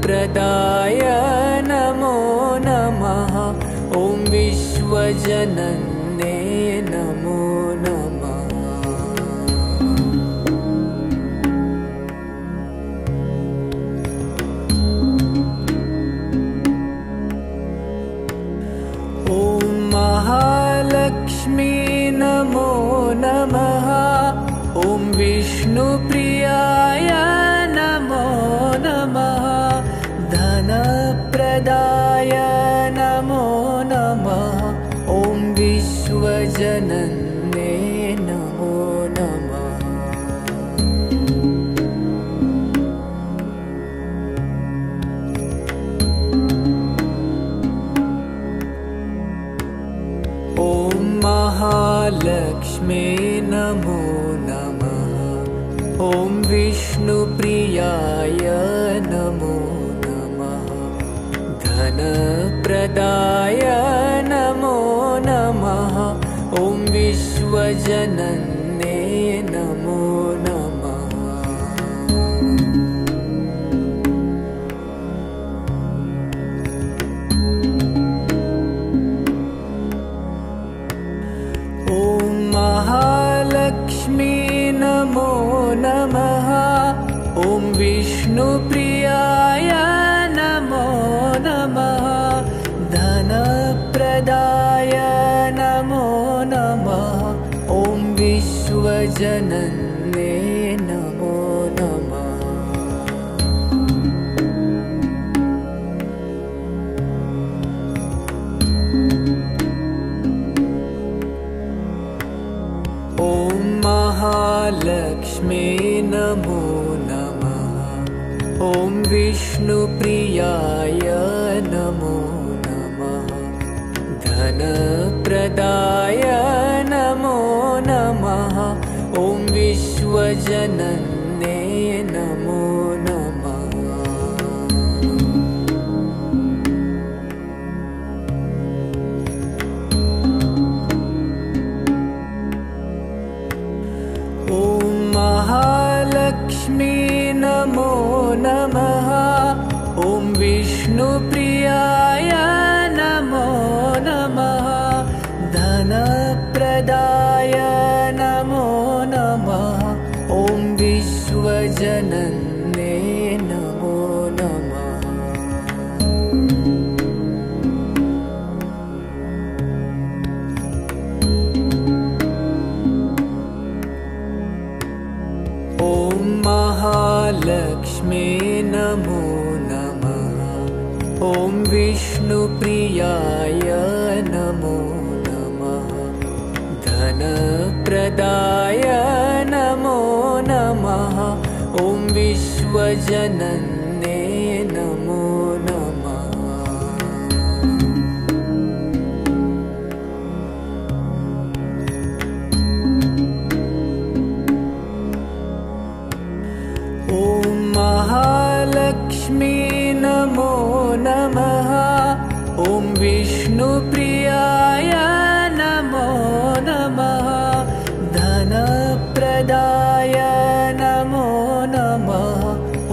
धनप्रदाय नमो नमः। ॐ विश्वजनन्ये नमो नमः। ॐ महालक्ष्मी नमो नमः। ॐ विष्णुप्रियाय नमो नमः। धनप्रदाय नमो नमः। ॐ विश्वजनन्ये नमो नमः। ॐ महालक्ष्मी नमो नमः। ॐ विष्णुप्रियाय नमो नमः। धनप्रदाय नमो नमः। ॐ विश्वजनन्ये नमो नमः। ॐ महालक्ष्मी नमो नमः। ॐ विष्णुप्रियाय नमो नमः। धनप्रदाय नमो नमः। ॐ विश्वजनन्ये नमो नमः। ॐ महालक्ष्मी नमो नमः। ॐ विष्णुप्रियाय नमो नमः। धनप्रदाय नमो नमः। ॐ विश्वजनन्ये नमो नमः। ॐ महालक्ष्मी नमो नमः। ॐ विष्णुप्रियाय नमो नमः। धनप्रदाय नमो नमः। ॐ विश्वजनन्ये नमो नमः। ॐ महालक्ष्मी नमो नमः। ॐ विष्णुप्रियाय नमो नमः। धनप्रदाय नमो नमः। ॐ विश्वजनन्ये नमो नमः। ॐ महालक्ष्मी नमो नमः। ॐ विष्णुप्रियाय नमो नमः। धनप्रदाय नमो नमः।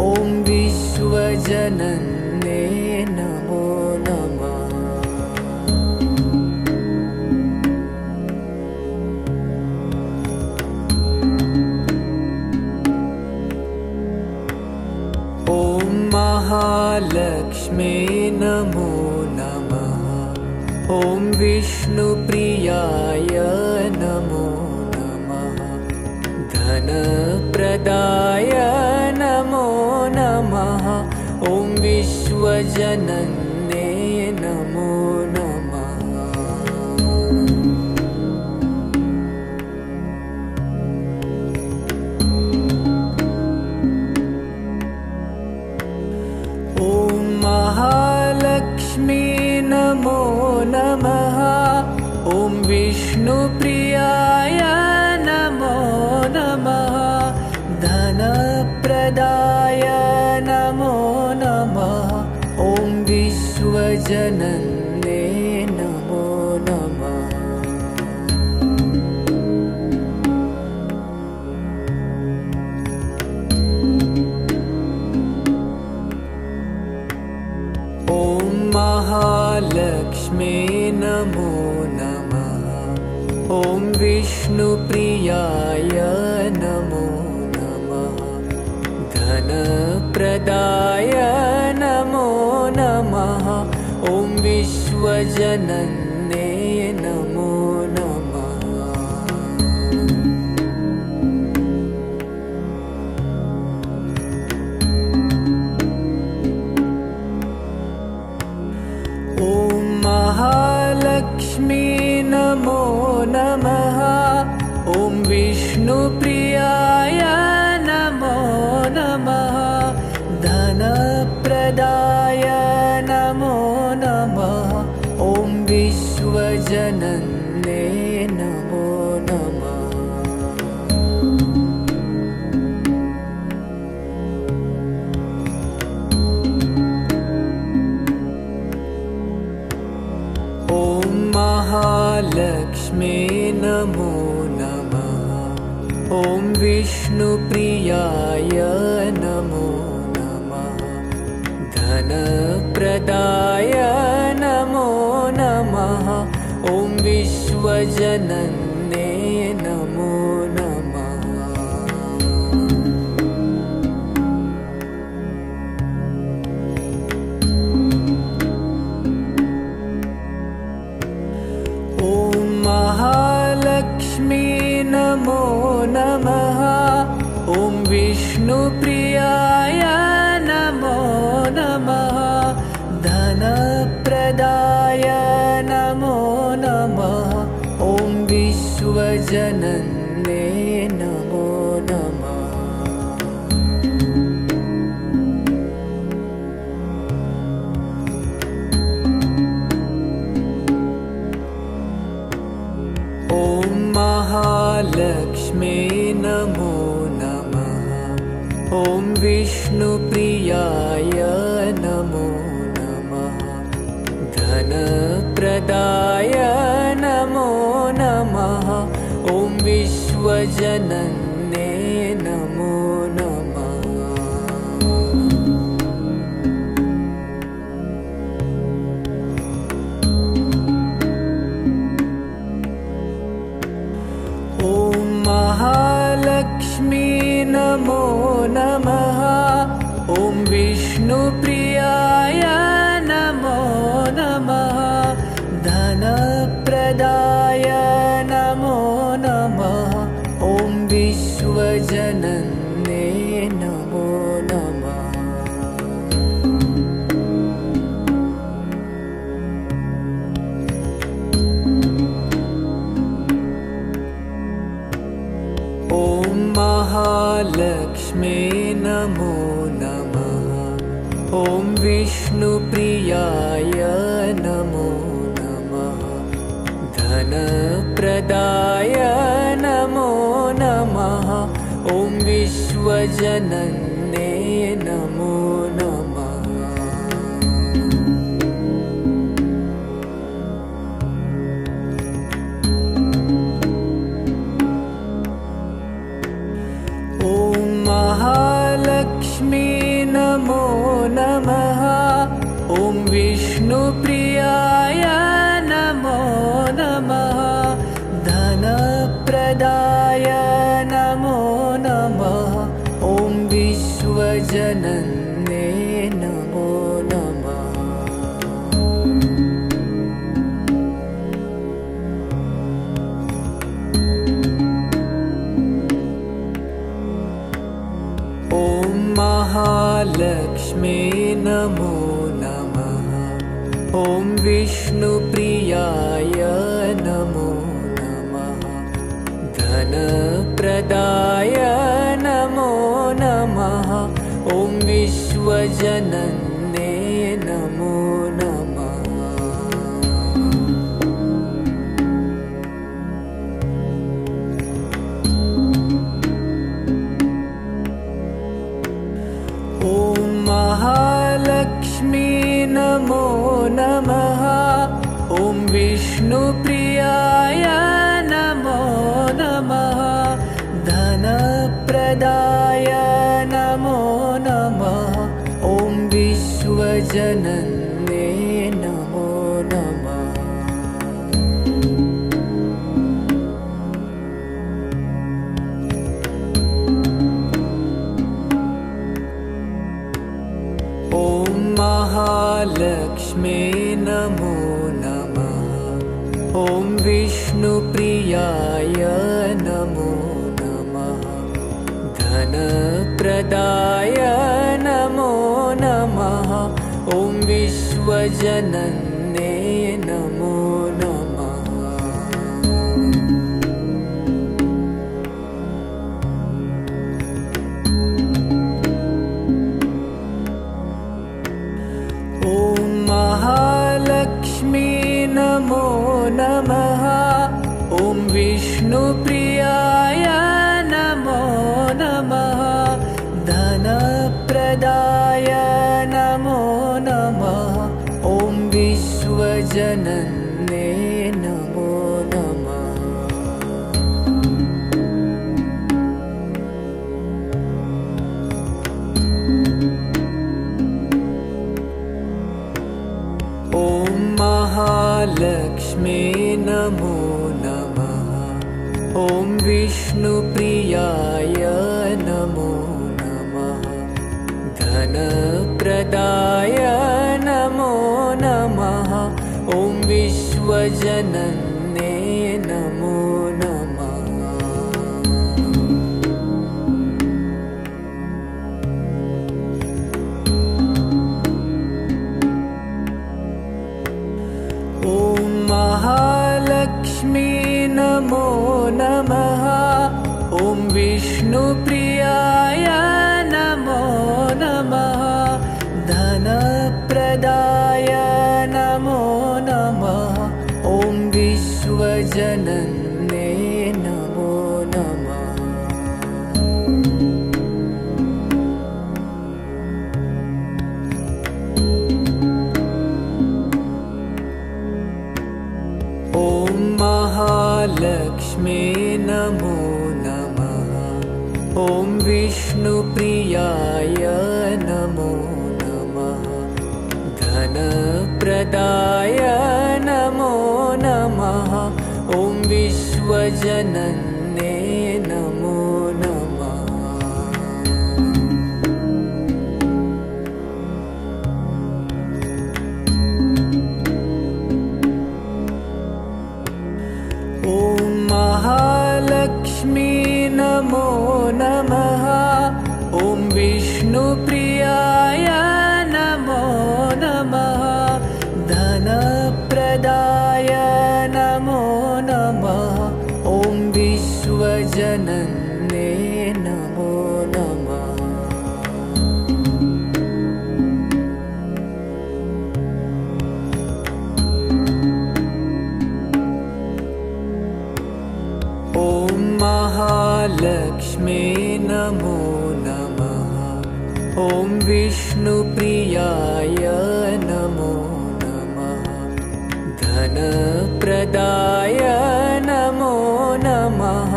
ॐ विश्वजनन्ये नमो नमः। ॐ महालक्ष्मी नमो नमः। ॐ विष्णुप्रियाय नमो नमः। धनप्रदाय नमो नमः। ॐ विश्वजनन्ये नमो नमः। ॐ महालक्ष्मी नमो नमः। ॐ विष्णुप्रियाय नमो नमः। धनप्रदाय नमो नमः। ॐ विश्वजनन्ये नमो नमः। ॐ महालक्ष्मे नमो नमः। ॐ विष्णुप्रियाय नमो नमः। धनप्रदाय नमो नमः। ॐ विश्वजनन्ये नमो नमः। ॐ महालक्ष्मी नमो नमः। ॐ विष्णुप्रियाय नमो नमः। धनप्रदाय नमो नमः। ॐ विश्वजनन्ये नमो नमः। ॐ महालक्ष्मे नमो नमः। ॐ विष्णुप्रियाय नमो नमः। धनप्रदाय नमो नमः। ॐ विश्वजनन्ये नमो नमः। ॐ महालक्ष्मी नमो नमः। ॐ विष्णुप्रियाय नमो नमः। धनप्रदाय नमो नमः। ॐ विश्वजनन्ये नमो नमः। ॐ महालक्ष्मे नमो नमः। ॐ विष्णुप्रियाय नमो नमः। धनप्रदाय नमो नमः। ॐ विश्वजनन्ये नमो नमः। ॐ महालक्ष्मी नमो नमः। ॐ विष्णुप्रियाय नमो नमः। धनप्रदाय नमो नमः। ॐ विश्वजनन्ये नमो नमः। ॐ महालक्ष्मे नमो नमः। ॐ विष्णुप्रियाय नमो नमः। धनप्रदाय नमो नमः। ॐ विश्वजनन्ये नमो नमः। ॐ महालक्ष्मी नमो नमः। ॐ विष्णुप्रियाय नमो नमः। धनप्रदाय नमो नमः। ॐ विश्वजनन्ये नमो नमः। ॐ महालक्ष्मे नमो नमः। ॐ विष्णुप्रियाय नमो नमः। धनप्रदाय नमो नमः। ॐ विश्वजनन्ये नमो नमः। ॐ महालक्ष्मी नमो नमः। ॐ विष्णुप्रियाय नमो नमः। धनप्रदाय नमो नमः। ॐ विश्वजनन्ये नमो नमः। महालक्ष्मे नमो नमः। ॐ विष्णुप्रियाय नमो नमः। धनप्रदाय नमो नमः। ॐ विश्वजनन्ये नमो नमः। ॐ महालक्ष्मी नमो नमः। ॐ विष्णुप्रियाय नमो नमः। धनप्रदाय नमो नमः। ॐ विश्वजनन्ये नमो नमः। ॐ महालक्ष्मे नमो नमः। ॐ विष्णुप्रियाय नमो नमः। धनप्रदाय नमो नमः। ॐ विश्वजनन्ये नमो नमः। ॐ महालक्ष्मी नमो नमः। ॐ विष्णुप्रियाय नमो नमः। धनप्रदाय नमो नमः। ॐ विश्वजनन्ये नमो नमः। ॐ महालक्ष्मे नमो नमः। ॐ विष्णुप्रियाय नमो नमः। धनप्रदाय नमो नमः। ॐ विश्वजनन्ये नमो नमः। ॐ महालक्ष्मी नमो नमः। ॐ विष्णुप्रियाय नमो नमः। धनप्रदाय नमो नमः। ॐ विश्वजनन्ये नमो नमः। ॐ महालक्ष्मे नमो नमः। ॐ विष्णुप्रियाय नमो नमः। धनप्रदाय नमो नमः। ॐ विश्वजनन्ये नमो नमः। ॐ महालक्ष्मी नमो नमः। ॐ विष्णुप्रियाय नमो नमः। धनप्रदाय नमो नमः।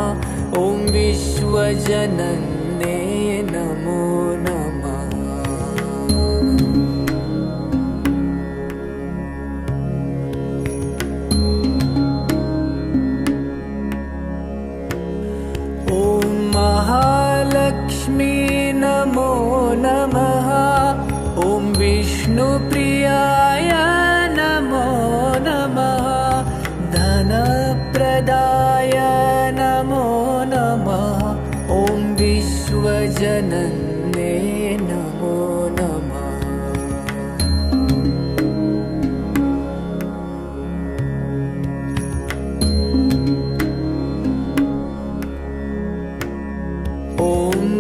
ॐ विश्वजनन्ये नमो नमः। ॐ महालक्ष्मी नमो नमः। ॐ विष्णुप्रियाय नमो नमः। धनप्रदाय नमो नमः। ॐ विश्वजनन्ये नमो नमः। ॐ महालक्ष्मी नमो नमः। ॐ विष्णुप्रियाय नमो नमः। धनप्रदाय नमो नमः। ॐ विश्वजनन्ये नमो नमः। ॐ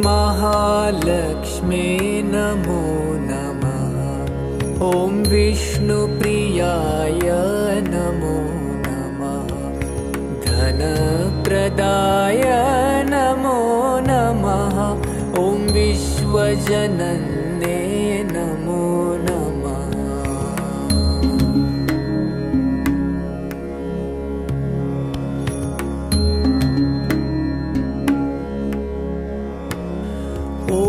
महालक्ष्मी नमो नमः। ॐ विष्णुप्रियाय नमो नमः। धनप्रदाय नमो नमः। ॐ विश्वजनन्ये नमो नमः। ॐ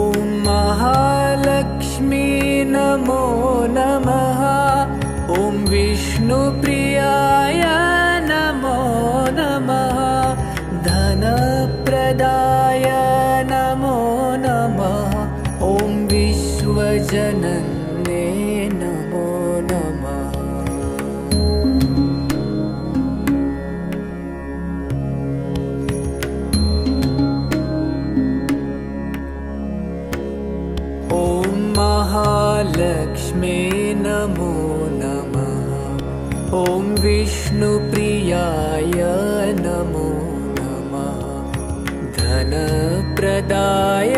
महालक्ष्मी नमो नमः। ॐ विष्णुप्रियाय नमो नमः। धनप्रदाय नमो नमः। ॐ विश्वजनन्ये नमो नमः। महालक्ष्मे नमो नमः। ॐ विष्णुप्रियाय नमो नमः। धनप्रदाय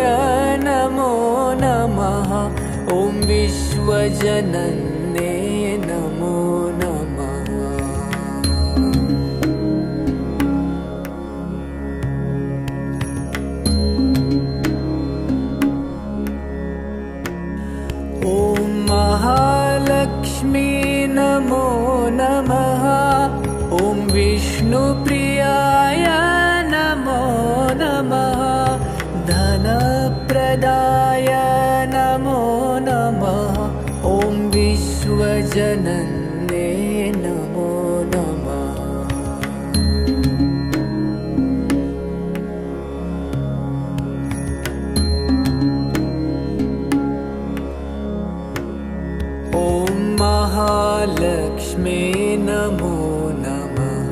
नमो नमः। ॐ विश्वजनन्ये नमो नमः। ॐ महालक्ष्मी नमो नमः। ॐ विष्णुप्रियाय नमो नमः। धनप्रदाय नमो नमः। ॐ विश्वजनन्ये नमो नमः। ॐ महालक्ष्मे नमो नमः।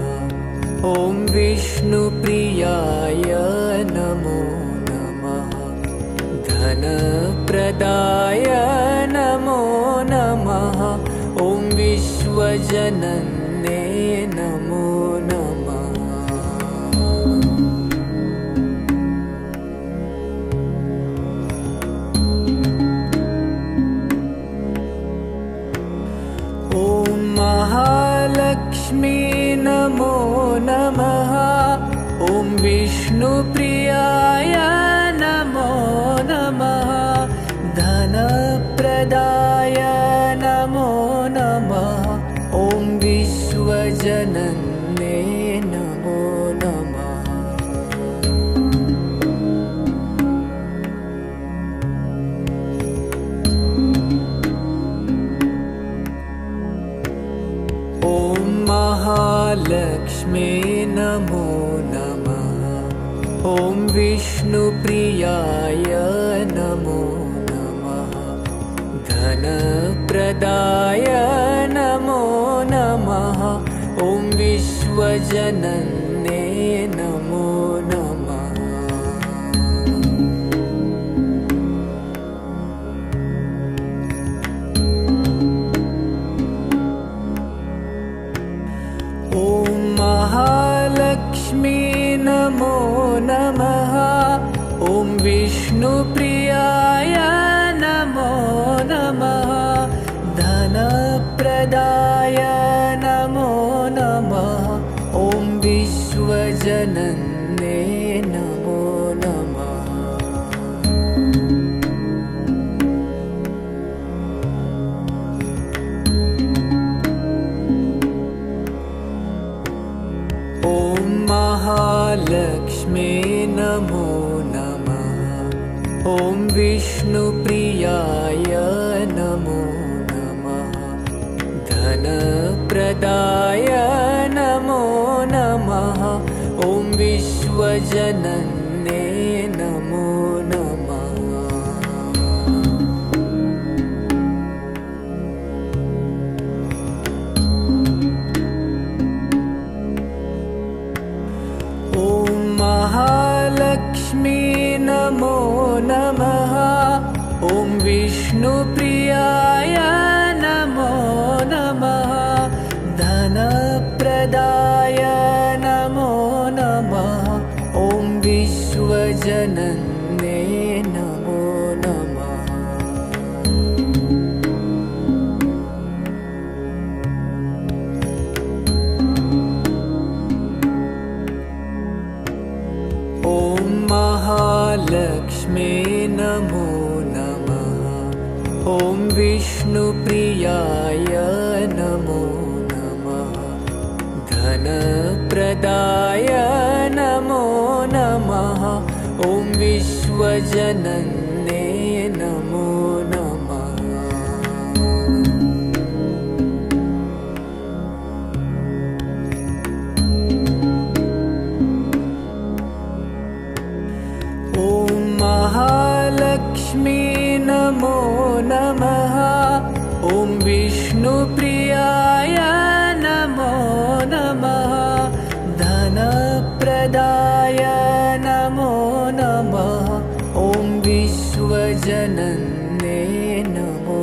ॐ विष्णुप्रियाय नमो नमः। धनप्रदाय नमो नमः। ॐ विश्वजनन्ये नमो नमः। ॐ महालक्ष्मी नमो नमः। ॐ विष्णुप्रियाय नमो नमः। धनप्रदाय नमो नमः। ॐ विश्वजनन्ये नमो नमः। ॐ महालक्ष्मे नमो नमः। ॐ विष्णुप्रियाय नमो नमः। धनप्रदाय नमो नमः। ॐ विश्वजनन्ये नमो नमः। ॐ महालक्ष्मी नमो नमः। ॐ विष्णुप्रियाय नमो नमः। धनप्रदाय नमो नमः। ॐ विश्वजनन्ये नमो नमः। ॐ महालक्ष्मे नमो नमः। ॐ विष्णुप्रियाय नमो नमः। धनप्रदाय नमो नमः। ॐ विश्वजनन्ये नमो नमः। ॐ महालक्ष्मी नमो नमः। ॐ विष्णुप्रियाय नमो नमः। धनप्रदाय नमो नमः। ॐ विश्वजनन्ये नमो नमः। ॐ महालक्ष्मे नमो नमः। ॐ विष्णुप्रियाय नमो नमः। धनप्रदाय नमो नमः। ॐ विश्वजनन्ये नमो नमः। ॐ महालक्ष्मी नमो नमः। ॐ विष्णुप्रियाय नमो नमः। धनप्रदाय नमो नमः। ॐ विश्वजनन्ये नमो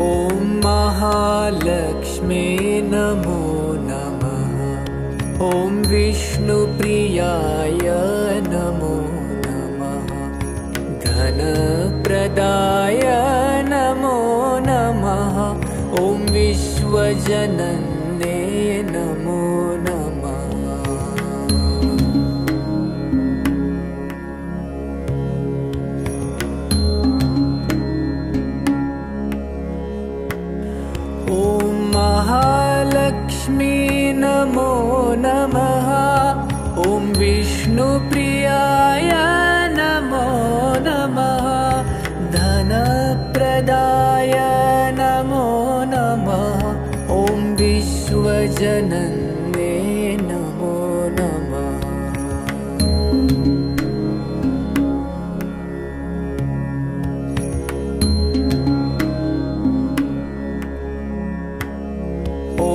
ॐ महालक्ष्मे नमो नमः। ॐ विष्णुप्रियाय नमो नमः। धनप्रदाय नमो नमः। ॐ विश्वजनन्ये नमो नमः। ॐ महालक्ष्मी नमो नमः। ॐ विष्णुप्रियाय नमो नमः। धनप्रदाय नमो नमः। ॐ विश्वजनन्ये नमो नमः। ॐ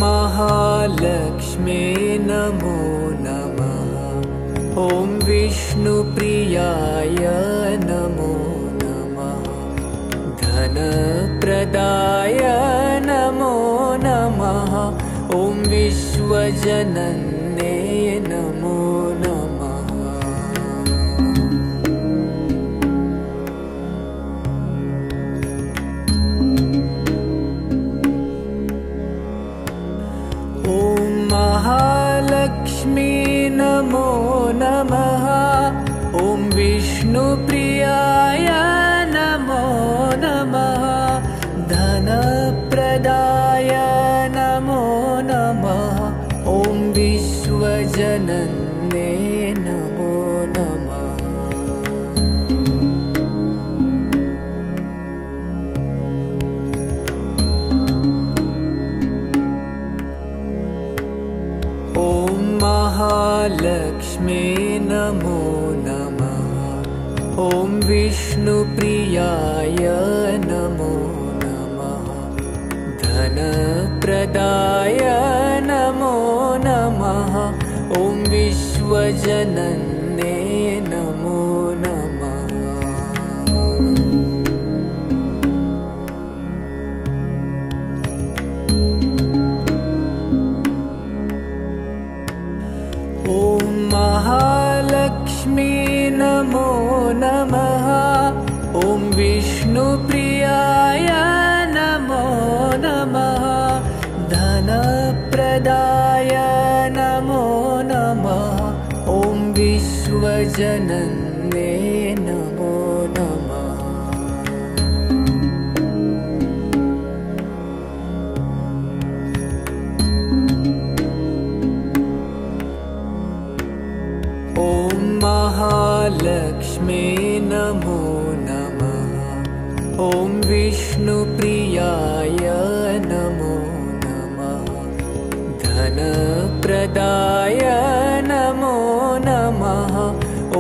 महालक्ष्मे नमो नमः। ॐ विष्णुप्रियाय नमो नमः। धनप्रदाय नमो नमः। ॐ विश्वजनन्ये नमो नमः। ॐ महालक्ष्मी नमो नमः। ॐ विष्णुप्रियाय नमो नमः। धनप्रदाय नमो नमः। ॐ विश्वजनन्ये नमो नमः। ॐ महालक्ष्मे नमो नमः। ॐ विष्णुप्रियाय नमो नमः। धनप्रदाय नमो नमः। ॐ विश्वजनन्ये नमो नमः। ॐ महालक्ष्मी नमो नमः। ॐ विष्णुप्रियाय नमो नमः। धनप्रदाय नमो नमः। ॐ विश्वजनन्ये नमो नमः। ॐ महालक्ष्मे नमो नमः। ॐ विष्णुप्रियाय नमो नमः। धनप्रदाय नमो नमः।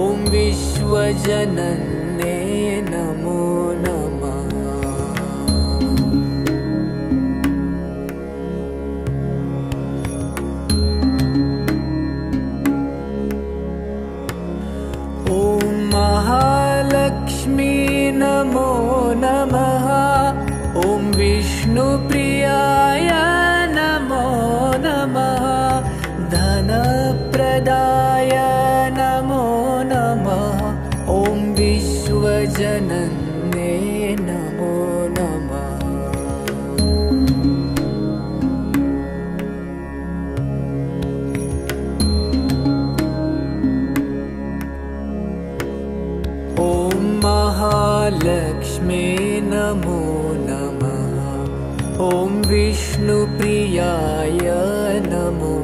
ॐ विश्वजनन्ये नमो नमः। ॐ महालक्ष्मी नमो नमः। ॐ विष्णुप्रियाय नमो नमः। धनप्रदाय नमो नमः। ॐ विश्वजनन्ये नमो नमः। ॐ महालक्ष्मे नमो नमः। ॐ विष्णुप्रियाय नमो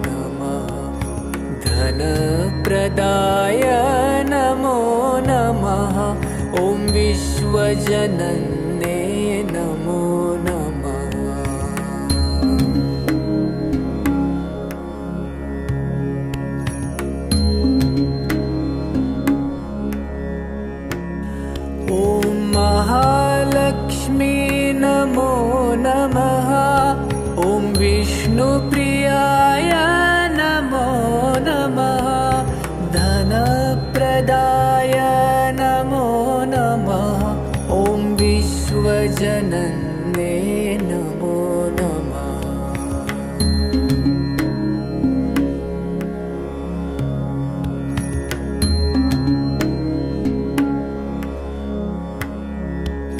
नमः। धनप्रदाय नमो नमः। ॐ विश्वजनन्ये नमो नमः। ॐ महालक्ष्मी नमो नमः। ॐ विष्णुप्रियाय नमो नमः। धनप्रदाय नमो नमः। ॐ विश्वजनन्ये विश्वजनन्ये नमो नमः।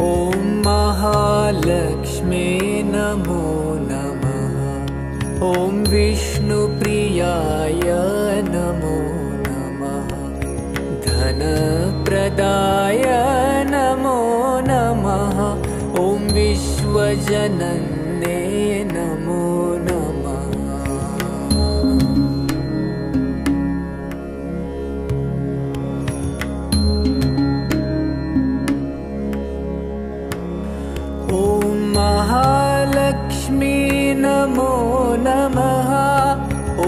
ॐ महालक्ष्मी नमो नमः। ॐ विष्णुप्रियाय नमो नमः। धनप्रदाय नमो नमः। ॐ विश्वजनन्ये नमो नमः। ॐ महालक्ष्मी नमो नमः।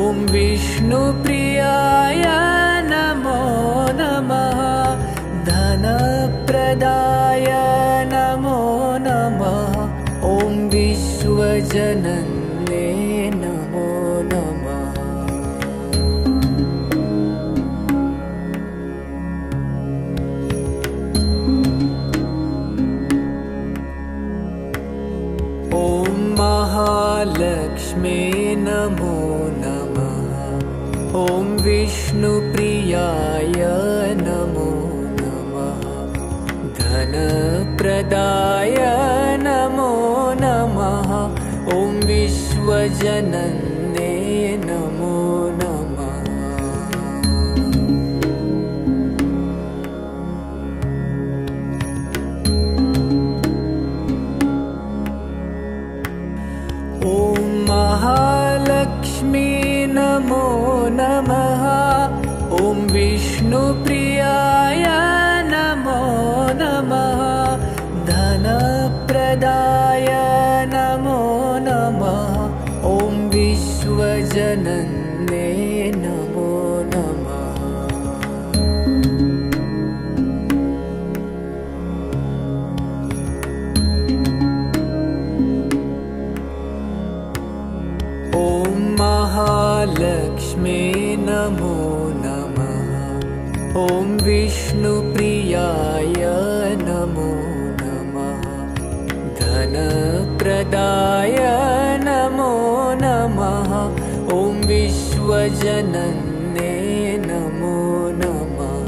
ॐ विष्णुप्रियाय नमो नमः। धनप्रदाय नमो नमः। ॐ विश्वजनन्ये नमो नमः। ॐ महालक्ष्मी नमो नमः। ॐ विष्णुप्रियाय नमो नमः। धनप्रदाय नमो नमः। ॐ विश्वजनन्ये नमो नमः। ॐ महालक्ष्मी नमो नमः। ॐ विष्णुप्रियाय नमो नमः। धनप्रदाय नमो नमः। ॐ विश्वजनन्ये नमो नमः। ॐ महालक्ष्मी नमो नमः। ॐ विष्णुप्रियाय नमो नमः। धनप्रदाय नमो नमः। ॐ विश्वजनन्ये नमो नमः।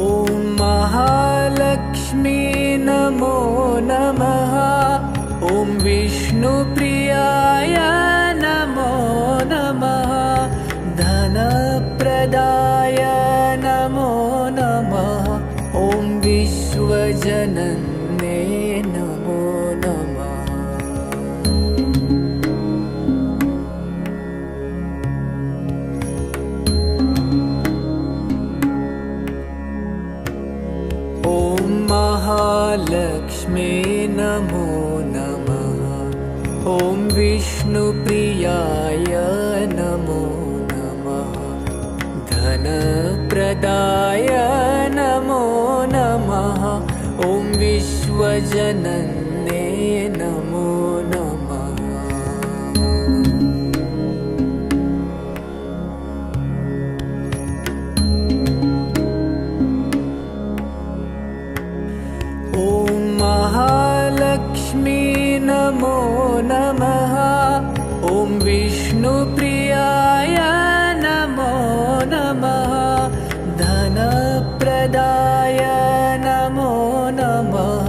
ॐ महालक्ष्मी नमो नमः। ॐ विष्णुप्रियाय नमो नमः। धनप्रदाय नमो नमः। ॐ विश्वजनन्ये नमो नमः। ॐ महालक्ष्मी नमो नमः। ॐ विष्णुप्रियाय नमो नमः। धनप्रदाय नमो नमः। ॐ विश्वजनन्ये नमो नमः। ॐ महालक्ष्मी नमो नमः। ॐ विष्णुप्रियाय नमो नमः। धनप्रदाय नमो नमः।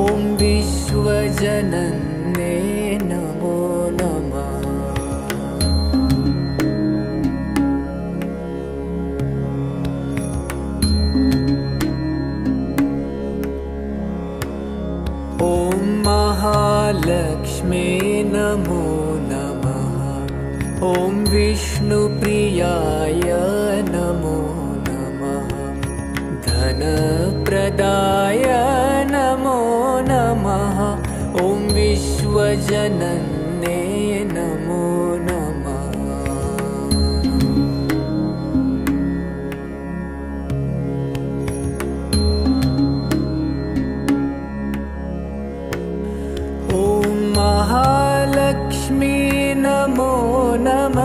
ॐ विश्वजनन्ये नमो नमः। ॐ महालक्ष्मी नमो नमः। ॐ विष्णुप्रियाय नमो नमः। धनप्रदाय नमो नमः। ॐ विश्वजनन्ये नमो नमः। ॐ महालक्ष्मी नमो नमः।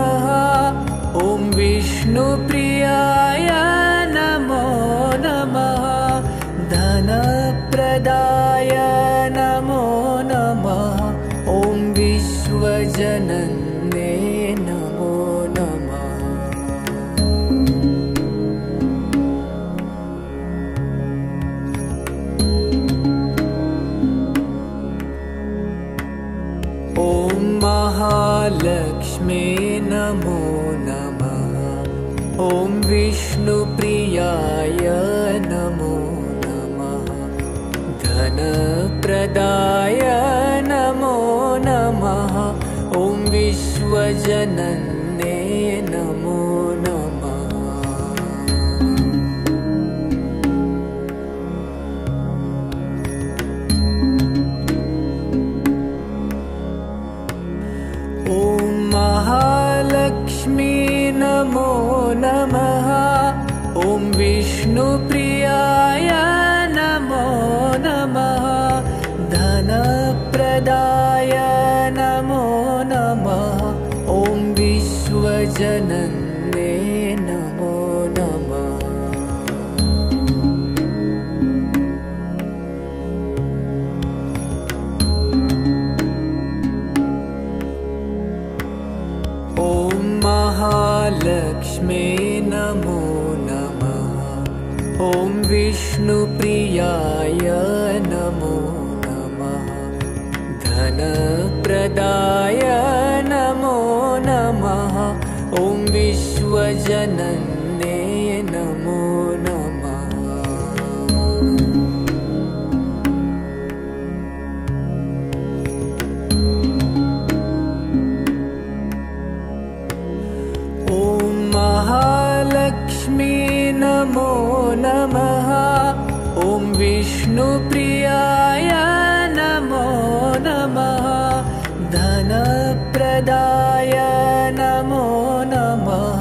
नमः। ॐ विष्णुप्रियाय नमो नमः। धनप्रदाय नमो नमः। ॐ विश्वजनन्ये नमो नमः। ॐ महालक्ष्मी नमो नमः। ॐ विष्णुप्रियाय नमो नमः। धनप्रदाय नमो नमः। ॐ विश्वजनन्ये नमो नमः। ॐ महालक्ष्मी नमो नमः। ॐ विष्णुप्रियाय नमो नमः। धनप्रदाय नमो नमः। ॐ विश्वजनन्ये नमो नमः। ॐ महालक्ष्मी नमो नमः। ॐ विष्णुप्रियाय नमो नमः। धनप्रदाय नमो नमः।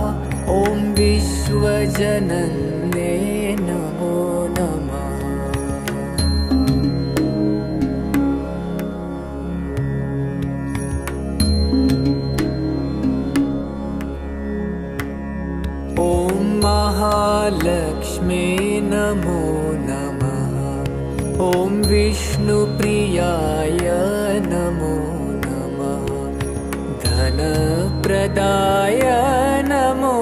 ॐ विश्वजनन्ये नमो नमः। ॐ महालक्ष्मी नमो नमः। ॐ विष्णुप्रियाय नमो नमः। धनप्रदाय नमो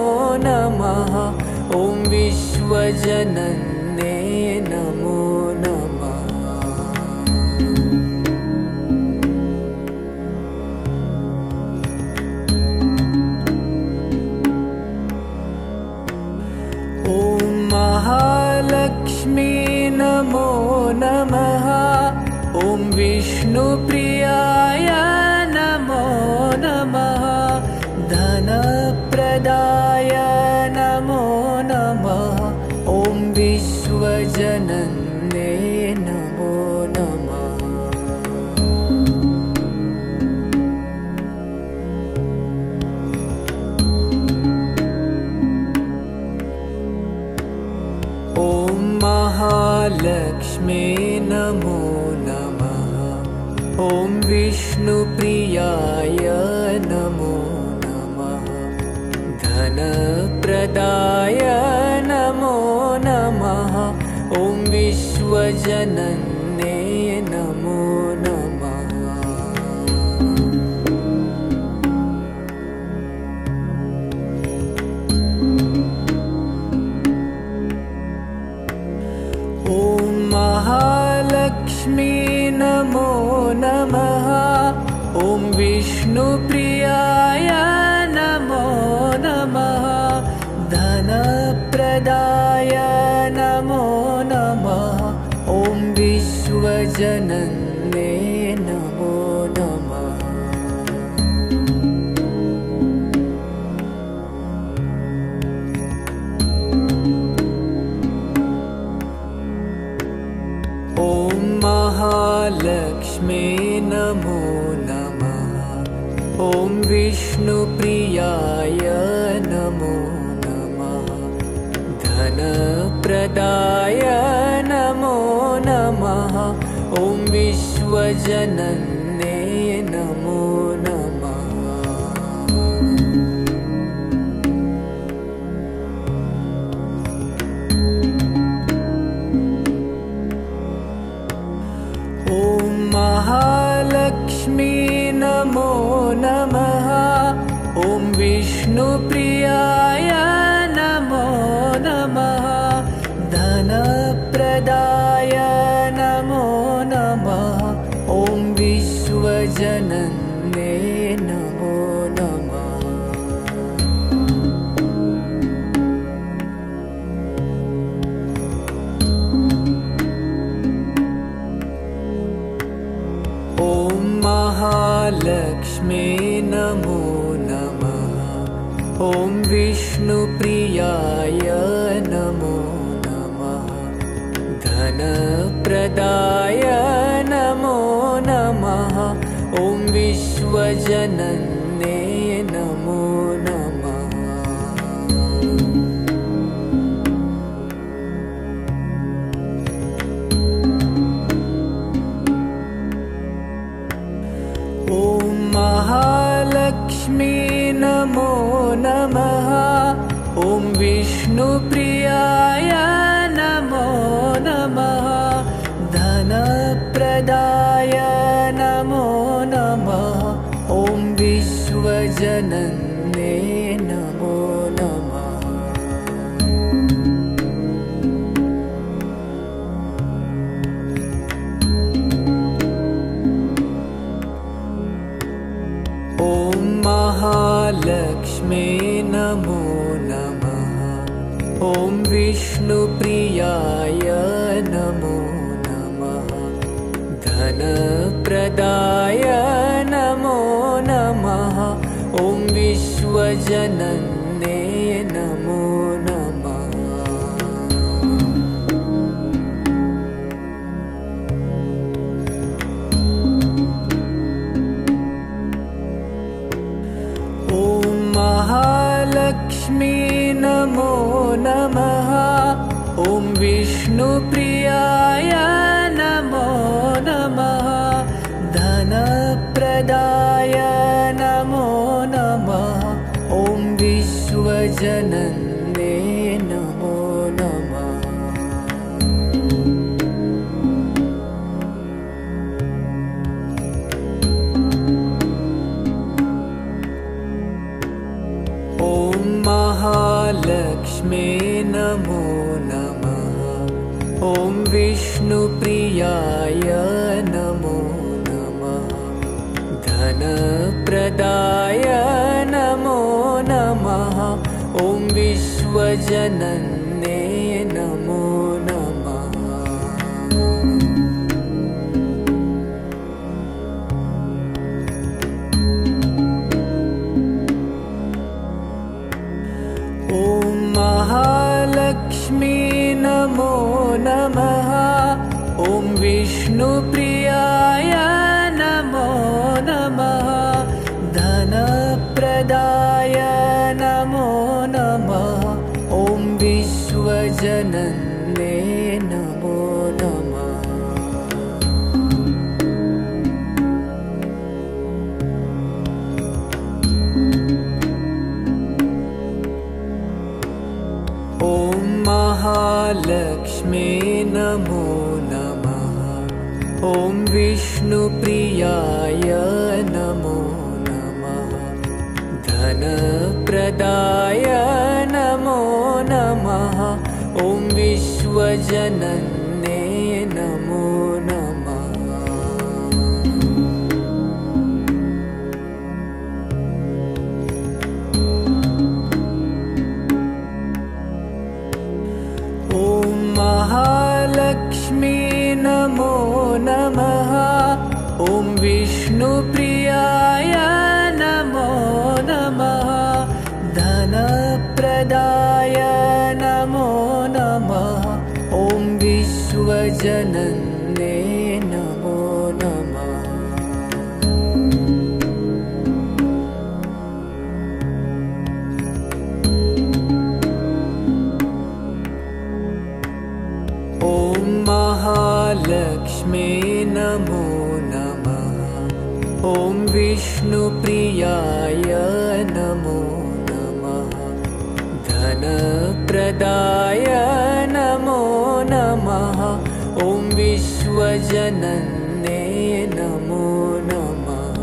नमः। ॐ विश्वजनन्ये नमो नमः। ॐ महालक्ष्मी नमो नमः। ॐ विष्णुप्रियाय नमो नमः। धनप्रदाय नमो नमः। ॐ विश्वजनन्ये नमो नमः। ॐ महालक्ष्मी नमो नमः। ॐ विष्णुप्रियाय नमो नमः। धनप्रदाय नमो नमः। ॐ विश्वजनन्ये नमो नमः। ॐ महालक्ष्मी नमो नमः। ॐ विष्णुप्रियाय नमो नमः। धनप्रदाय नमो नमः। ॐ विश्वजनन्ये नमो नमः। ॐ महालक्ष्मी नमो नमः। ॐ विष्णुप्रियाय नमो नमः। धनप्रदाय नमो नमः। ॐ विश्वजनन्ये नमो नमः। ॐ महालक्ष्मी नमो नमः। ॐ विष्णुप्रियाय नमो नमः। धनप्रदाय नमो नमः। ॐ विश्वजनन्ये नमो नमः। विष्णुप्रियाय नमो नमः। धनप्रदाय नमो नमः। ॐ विश्वजनन्ये नमो नमः। ॐ महालक्ष्मी नमो नमः। ॐ विष्णुप्रियाय नमो नमः। धनप्रदाय नमो नमः। ॐ विश्वजनन्ये नमो नमः। ॐ महालक्ष्मी नमो नमः। ॐ विष्णुप्रियाय नमो नमः। धनप्रदाय नमो नमः। ॐ विश्वजनन्ये नमो नमः। ॐ महालक्ष्मी नमो नमः। ॐ विष्णुप्रियाय नमो नमः। धनप्रदाय नमो नमः। ॐ विश्वजनन्ये नमो नमः। ॐ महालक्ष्मी नमो नमः। ॐ विष्णुप्रियाय नमो नमः। धनप्रदाय नमो नमः। ॐ विश्वजनन्ये नमो नमः। ॐ महालक्ष्मी नमो नमः। ॐ विष्णुप्रियाय नमो नमः। धनप्रदाय नमो नमः। ॐ विश्वजनन्ये नमो नमः। ॐ महालक्ष्मी नमो नमः। ॐ विष्णुप्रियाय नमो नमः। धनप्रदाय नमो नमः। ॐ विश्वजनन्ये नमो नमः। ॐ महालक्ष्मी नमो नमः। ॐ विष्णुप्रियाय नमो नमः। धनप्रदाय नमो नमः। ॐ विश्वजनन्ये नमो नमः। ॐ महालक्ष्मी नमो नमः। ॐ विष्णुप्रियाय नमो नमः। धनप्रदाय नमो नमः। ॐ विश्वजनन्ये नमो नमः।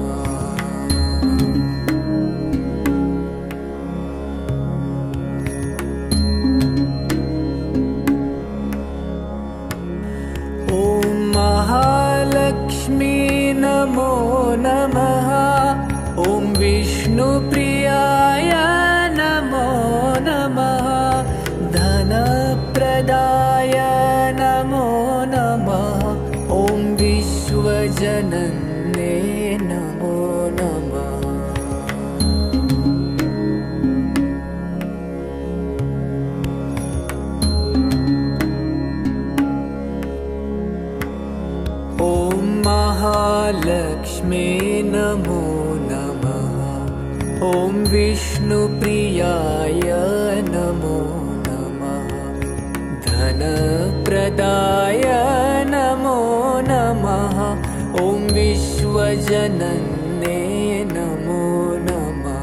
ॐ महालक्ष्मी नमो नमः। ॐ विष्णुप्रियाय नमो नमः। धनप्रदाय नमो नमः। ॐ विष्णु महालक्ष्मी नमो नमः। ॐ विष्णुप्रियाय नमो नमः। धनप्रदाय नमो नमः। ॐ विश्वजनन्ये नमो नमः।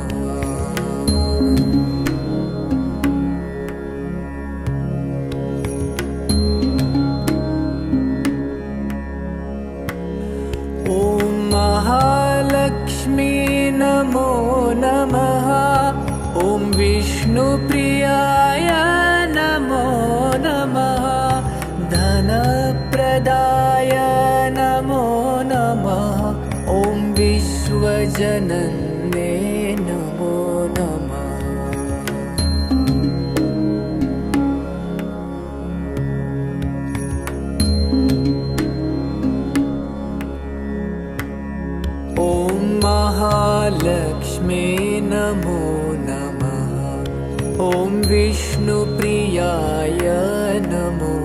ॐ महालक्ष्मी नमो नमः। ॐ विष्णुप्रियाय नमो नमः। धनप्रदाय नमो नमः। ॐ विश्वजनन्ये नमो नमः। ॐ महालक्ष्मी नमो नमः। ॐ विष्णुप्रियाय नमो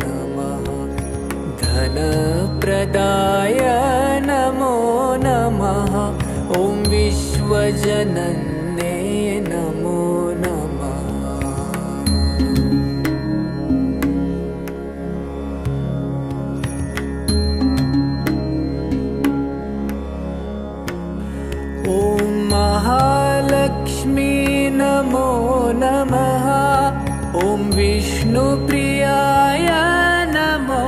नमः। धनप्रदाय नमो नमः। ॐ विश्वजनन्ये नमो नमः। ॐ महालक्ष्मी नमो नमः। ॐ विष्णुप्रियाय नमो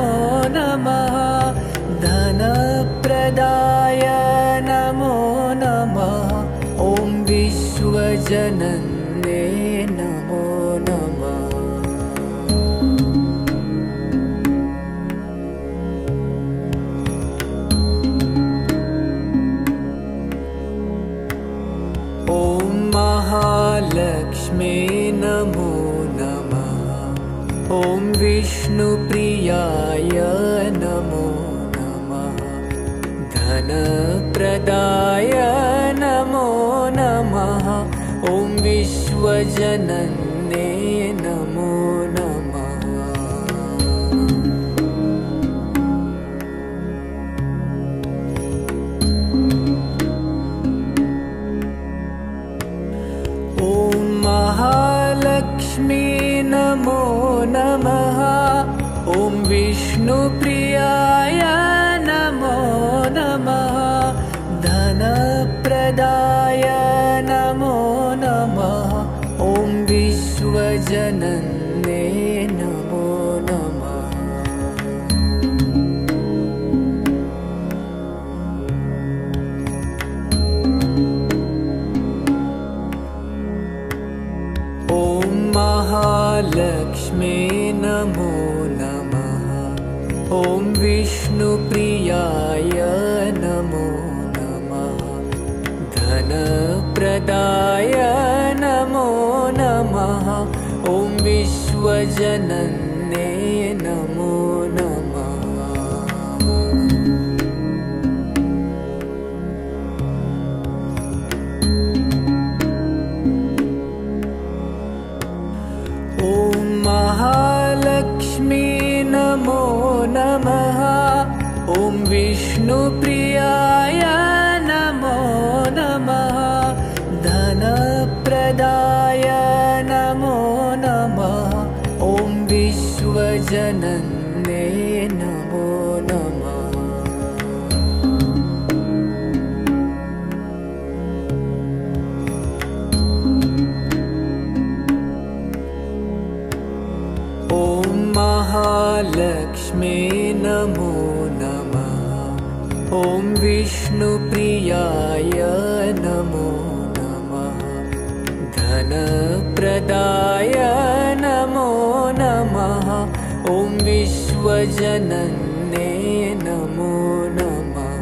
नमः। धनप्रदाय नमो नमः। ॐ विश्वजनन्ये नमो नमः। ॐ महालक्ष्मी नमो नमः। ॐ विष्णुप्रियाय नमो नमः। धनप्रदाय नमो नमः। ॐ विश्वजनन्ये नमो नमः। ॐ महालक्ष्मी नमो नमः। ॐ विष्णुप्रियाय नमो नमः। धनप्रदाय नमो नमः। ॐ विश्वजनन्ये नमो नमः। ॐ महालक्ष्मी नमो नमः। ॐ विष्णुप्रियाय नमो नमः। धनप्रदाय नमो नमः। ॐ विश्वजनन्ये नमो नमः। ॐ महालक्ष्मी नमो नमः। ॐ विष्णुप्रियाय नमो नमः। धनप्रदाय नमो नमः। ॐ विश्वजनन्ये नमो नमः। ॐ महालक्ष्मी नमो नमः। ॐ विष्णुप्रियाय नमो नमः। धनप्रदाय नमो नमः। ॐ विश्वजनन्ये नमो नमः।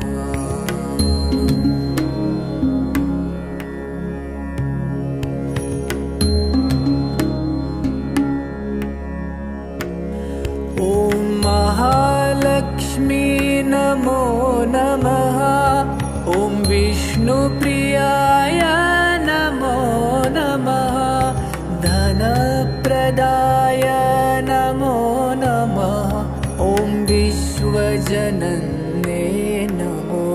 ॐ महालक्ष्मी नमो नमः। ॐ विष्णुप्रियाय नमो नमः। धनप्रदाय नमो नमः। ॐ विश्वजनन्ये नमो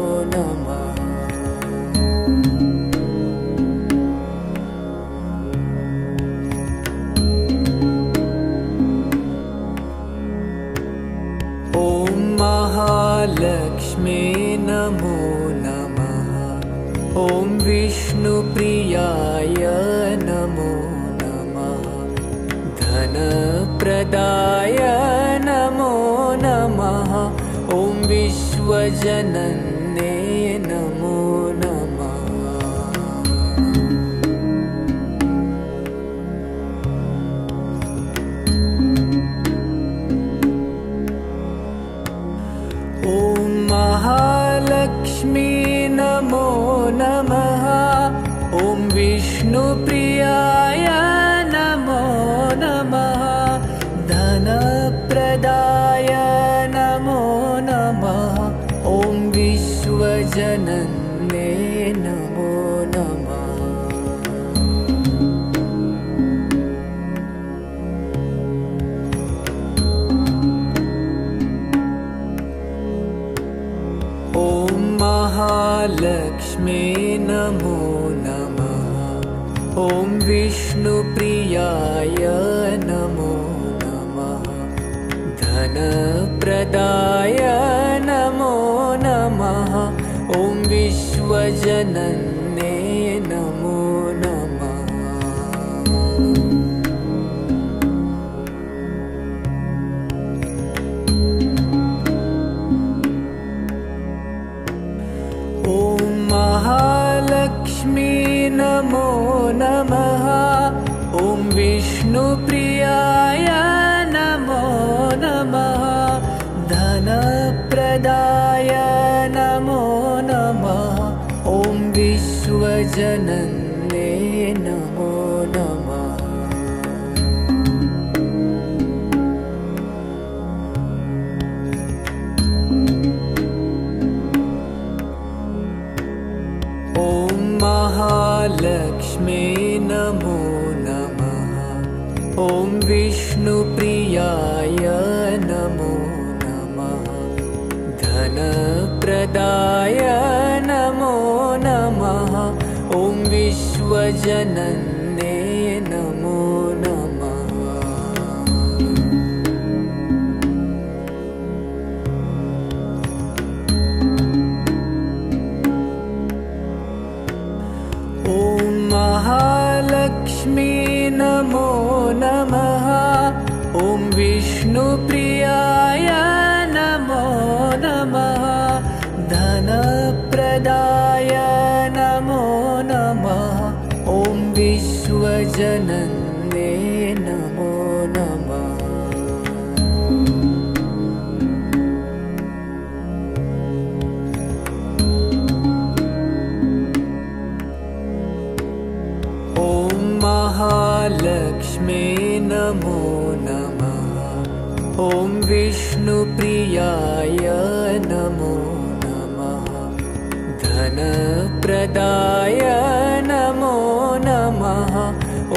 धनप्रदाय नमो नमः। ॐ विश्वजनन्ये नमो नमः। ॐ महालक्ष्मी नमो नमः। ॐ विष्णुप्रियाय नमो नमः। धनप्रदाय नमो नमः। ॐ विश्वजनन्ये नमो नमः। ॐ महालक्ष्मी नमो नमः। ॐ विष्णुप्रियाय नमो नमः। धनप्रदाय नमो नमः। ॐ विश्वजनन्ये नमो नमः। ॐ महालक्ष्मी नमो नमः। ॐ विष्णुप्रियाय नमो नमः। धनप्रदाय नमो नमः। ॐ विश्वजनन्ये नमो नमः। ॐ महालक्ष्मी नमो नमः। ॐ विष्णुप्रियाय नमो नमः। धनप्रदाय नमो नमः। ॐ विश्वजनन्ये नमो नमः। ॐ महालक्ष्मी नमो नमः। ॐ विष्णुप्रियाय नमो नमः। धनप्रदाय नमो नमः। ॐ विश्वजनन्ये नमो नमः। ॐ महालक्ष्मी नमो नमः। ॐ विष्णुप्रियाय नमो नमः। धनप्रदाय नमो नमः।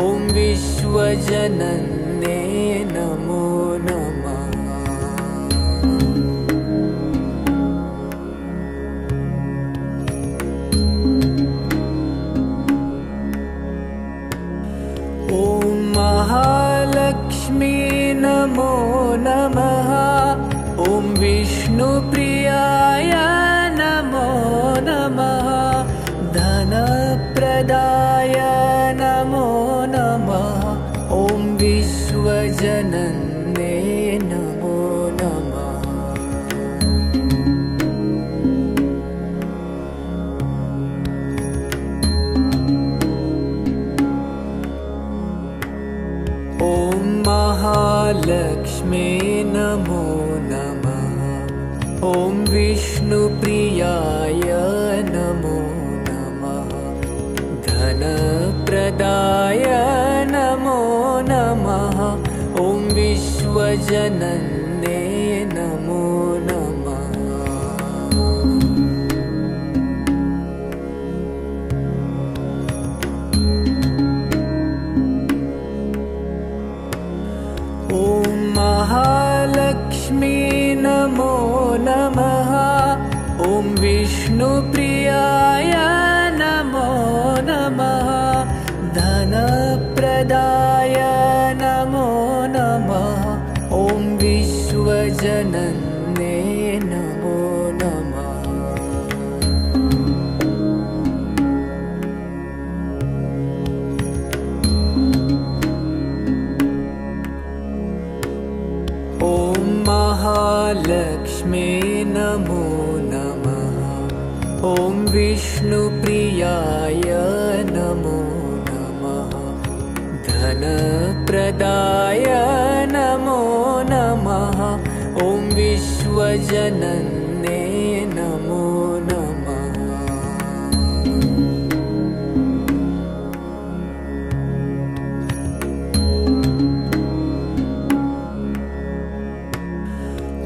ॐ विश्वजनन्ये नमो नमः। ॐ महालक्ष्मी नमो नमः। ॐ विष्णुप्रियाय नमो नमः। धनप्रदाय नमो नमः। ॐ विश्वजनन्ये नमो नमः। ॐ महालक्ष्मी नमो नमः। ॐ विष्णुप्रियाय नमो नमः। धनप्रदाय नमो नमः। ॐ विश्वजनन्ये नमो नमः। ॐ महालक्ष्मी नमो नमः। ॐ विष्णुप्रियाय नमो नमः। धनप्रदाय नमो नमः। ॐ विश्वजनन्ये नमो नमः। ॐ महालक्ष्मी नमो नमः। ॐ विष्णुप्रियाय नमो नमः। धनप्रदाय नमो नमः। ॐ विश्वजनन्ये नमो नमः।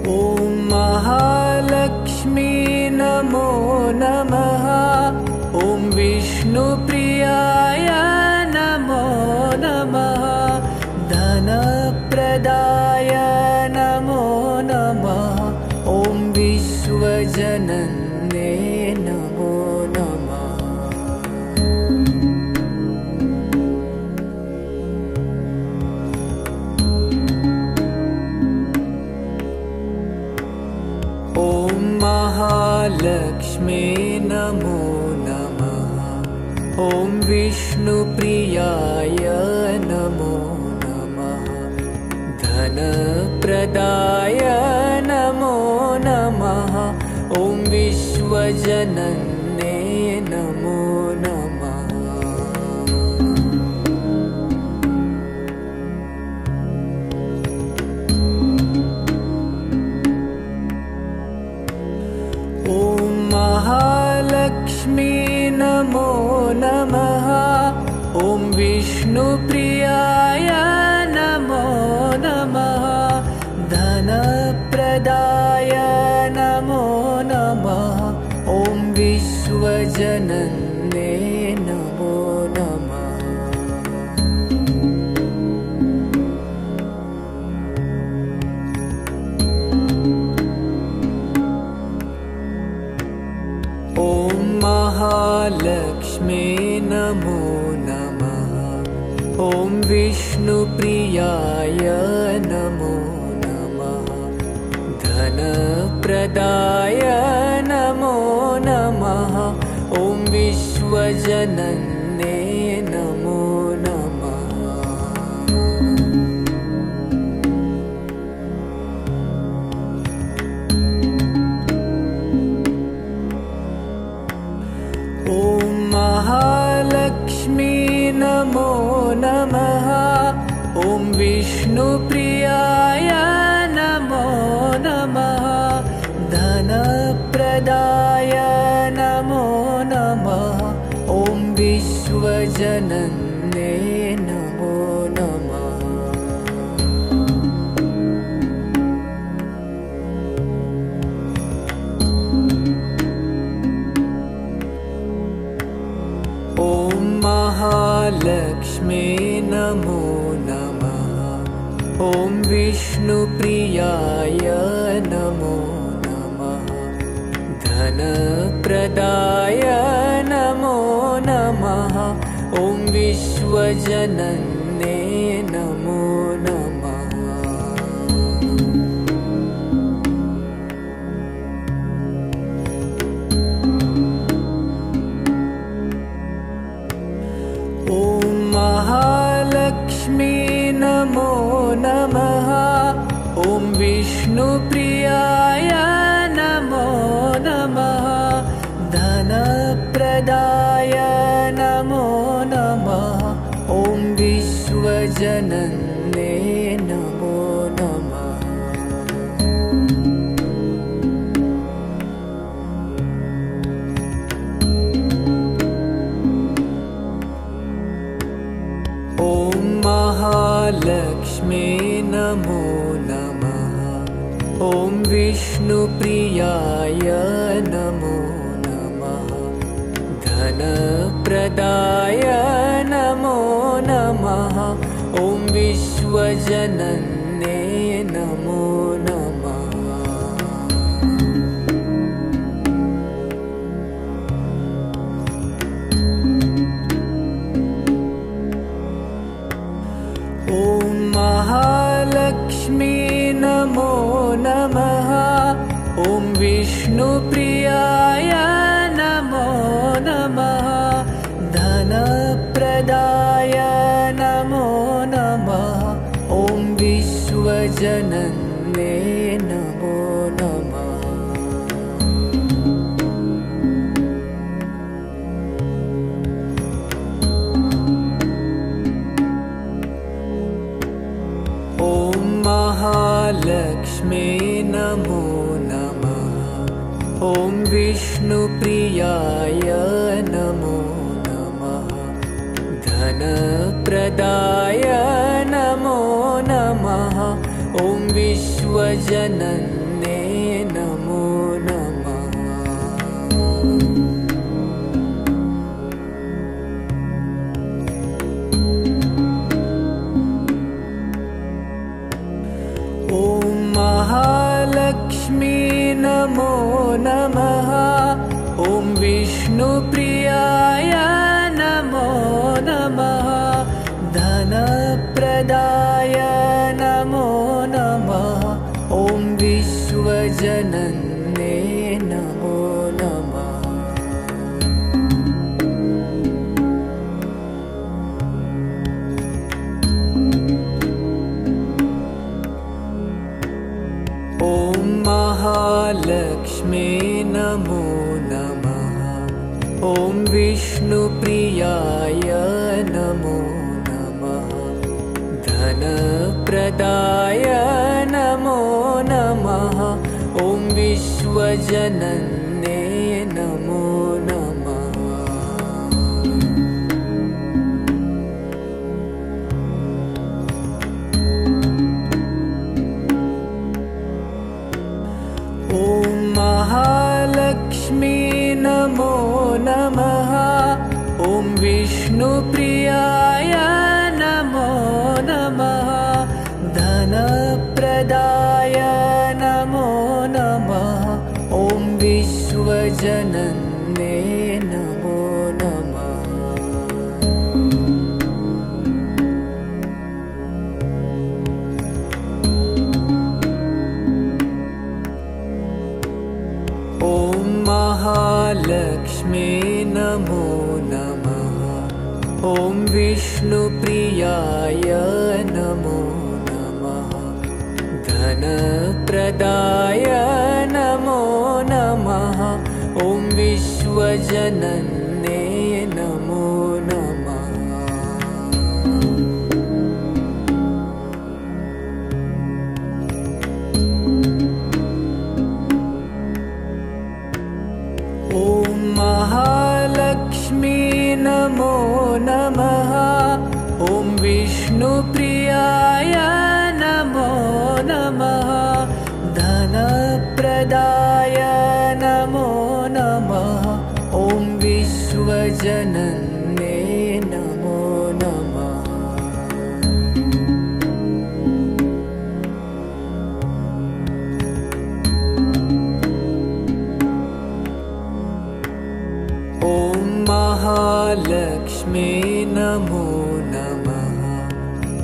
ॐ महालक्ष्मी नमो नमः। ॐ विष्णुप्रियाय नमो नमः। धनप्रदाय नमो नमः। ॐ विश्वजनन्ये नमो नमः। ॐ महालक्ष्मी नमो नमः। ॐ विष्णुप्रियाय नमो नमः। धनप्रदाय नमो नमः। ॐ विश्वजनन्ये नमो नमः। ॐ महालक्ष्मी नमो नमः। ॐ विष्णुप्रियाय नमो नमः। धनप्रदाय नमो नमः। ॐ विश्वजनन्ये नमो नमः। ॐ महालक्ष्मी नमो नमः। ॐ विष्णुप्रियाय नमो नमः। धनप्रदाय नमो नमः। ॐ विश्वजनन्ये नमो नमः। ॐ महालक्ष्मी नमो नमः। ॐ विष्णुप्रियाय नमो नमः। धनप्रदाय नमो नमः। ॐ विश्वजनन्ये नमो नमः। ॐ महालक्ष्मी नमो नमः। ॐ विष्णुप्रियाय नमो नमः। धनप्रदाय नमो नमः। ॐ विश्वजनन्ये नमो नमः। ॐ महालक्ष्मी नमो नमः। ॐ विष्णुप्रियाय नमो नमः। धनप्रदाय नमो नमः। ॐ विश्वजनन्ये नमो नमः। ॐ महालक्ष्मी नमो नमः। ॐ विष्णुप्रियाय नमो नमः। धनप्रदाय नमो नमः। ॐ विश्वजनन्ये नमो नमः। ॐ महालक्ष्मी नमो नमः। ॐ विष्णुप्रियाय नमो नमः। धनप्रदाय नमो नमः। ॐ विश्वजनन्ये नमो नमः। ॐ महालक्ष्मी नमो नमः। ॐ विष्णुप्रियाय नमो नमः। धनप्रदाय नमो नमः। ॐ विश्वजनन्ये नमो नमः। ॐ महालक्ष्मी नमो नमः। ॐ विष्णुप्रियाय नमो नमः। धनप्रदाय नमो नमः। ॐ विश्वजनन्ये नमो नमः। ॐ महालक्ष्मी नमो नमः। ॐ विष्णुप्रियाय नमो नमः। धनप्रदाय नमो नमः। ॐ विश्वजनन्ये नमो नमः। ॐ महालक्ष्मी नमो नमः। ॐ विष्णुप्रियाय नमो नमः। धनप्रदाय नमो नमः। ॐ विश्वजनन्ये नमो नमः। ॐ महालक्ष्मी नमो नमः। ॐ विष्णुप्रियाय नमो नमः। धनप्रदाय नमो नमः। ॐ विश्वजनन्ये नमो नमः। ॐ महालक्ष्मी नमो नमः। ॐ विष्णुप्रियाय नमो नमः। धनप्रदाय नमो नमः। ॐ विश्वजनन्ये नमो नमः। ॐ महालक्ष्मी नमो नमः।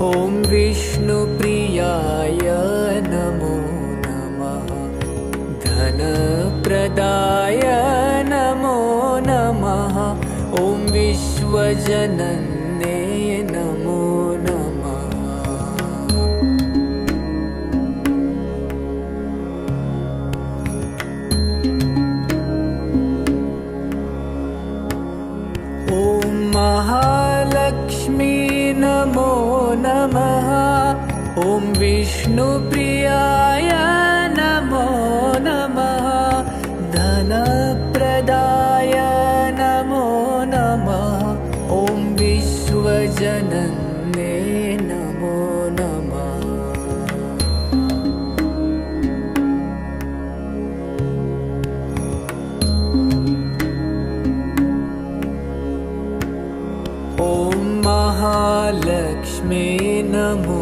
ॐ विष्णुप्रियाय नमो नमः। धनप्रदाय नमो नमः। ॐ विश्वजनन्ये नमो नमः। ॐ महालक्ष्मी नमो नमः। ॐ विष्णुप्रियाय नमो नमः। धनप्रदाय नमो नमः। ॐ विश्वजनन्ये नमो नमः। ॐ महालक्ष्मी नमो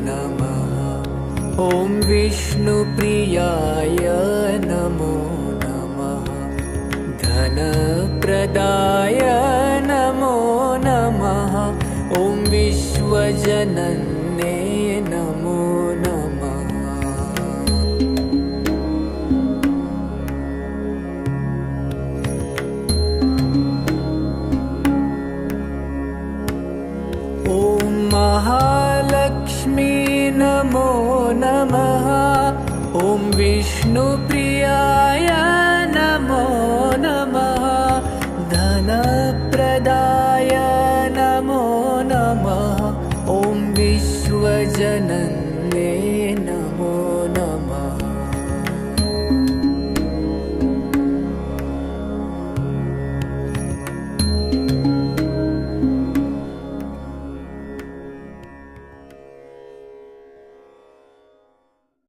नमः। ॐ विष्णुप्रियाय नमो नमः। धनप्रदाय नमो नमः। ॐ विश्वजनन्ये नमो नमः। ॐ महालक्ष्मी नमो नमः। विष्णुप्रियाय नमो नमः। धनप्रदाय नमो नमः। ॐ विश्वजनन्